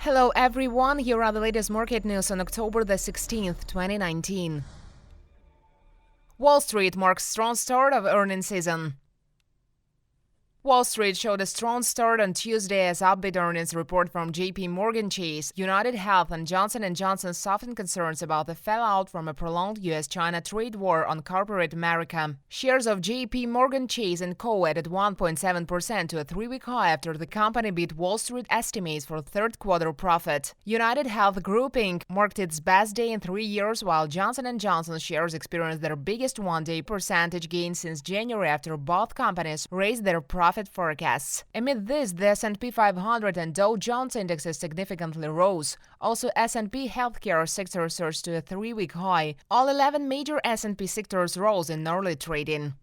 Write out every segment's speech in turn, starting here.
Hello everyone, here are the latest market news on October the 16th, 2019. Wall Street marks strong start of earnings season. Wall Street showed a strong start on Tuesday as upbeat earnings report from JPMorgan Chase, UnitedHealth and Johnson Johnson softened concerns about the fallout from a prolonged U.S China trade war on corporate America. Shares of JPMorgan Chase Co added 1.7% to a three-week high after the company beat Wall Street estimates for third quarter profit. UnitedHealth Group Inc. marked its best day in 3 years, while Johnson Johnson shares experienced their biggest one-day percentage gain since January after both companies raised their profit forecasts. Amid this, the S&P 500 and Dow Jones indexes significantly rose. Also, S&P healthcare sector surged to a three-week high. All 11 major S&P sectors rose in early trading.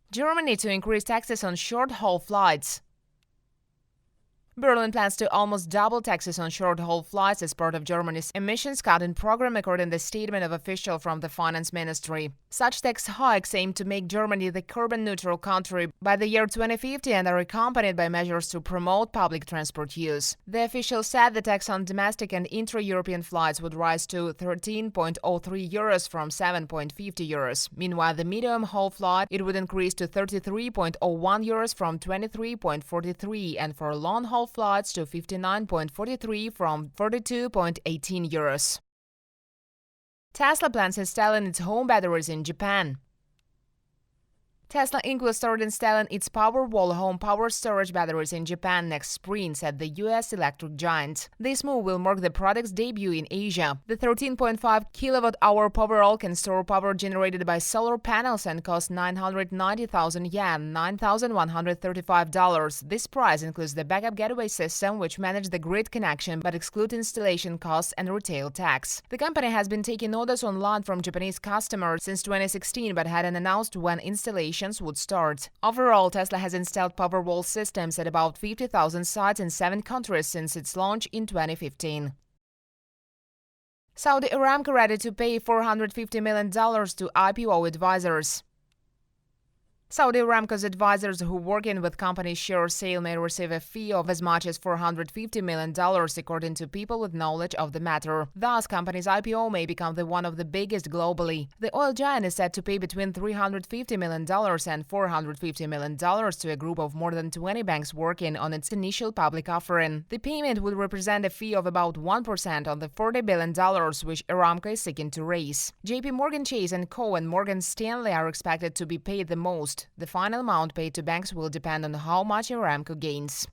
Germany to increase taxes on short-haul flights. Berlin plans to almost double taxes on short-haul flights as part of Germany's emissions-cutting program, according to the statement of official from the finance ministry. Such tax hikes aim to make Germany the carbon-neutral country by the year 2050 and are accompanied by measures to promote public transport use. The official said the tax on domestic and intra-European flights would rise to 13.03 euros from 7.50 euros. Meanwhile, the medium-haul flight, it would increase to 33.01 euros from 23.43, and for long-haul flights to 59.43 from 42.18 euros. Tesla plans installing its home batteries in Japan. Tesla Inc. will start installing its Powerwall home power storage batteries in Japan next spring, said the U.S. electric giant. This move will mark the product's debut in Asia. The 13.5 kilowatt-hour Powerwall can store power generated by solar panels and costs 990,000 yen, $9,135. This price includes the backup gateway system, which manages the grid connection but excludes installation costs and retail tax. The company has been taking orders online from Japanese customers since 2016 but hadn't announced when installation would start. Overall, Tesla has installed Powerwall systems at about 50,000 sites in 7 countries since its launch in 2015. Saudi Aramco ready to pay $450 million to IPO advisors. Saudi Aramco's advisors who work in with company's share sale may receive a fee of as much as $450 million, according to people with knowledge of the matter. Thus, company's IPO may become one of the biggest globally. The oil giant is set to pay between $350 million and $450 million to a group of more than 20 banks working on its initial public offering. The payment would represent a fee of about 1% on the $40 billion which Aramco is seeking to raise. JPMorgan Chase Co and Morgan Stanley are expected to be paid the most. The final amount paid to banks will depend on how much Aramco gains.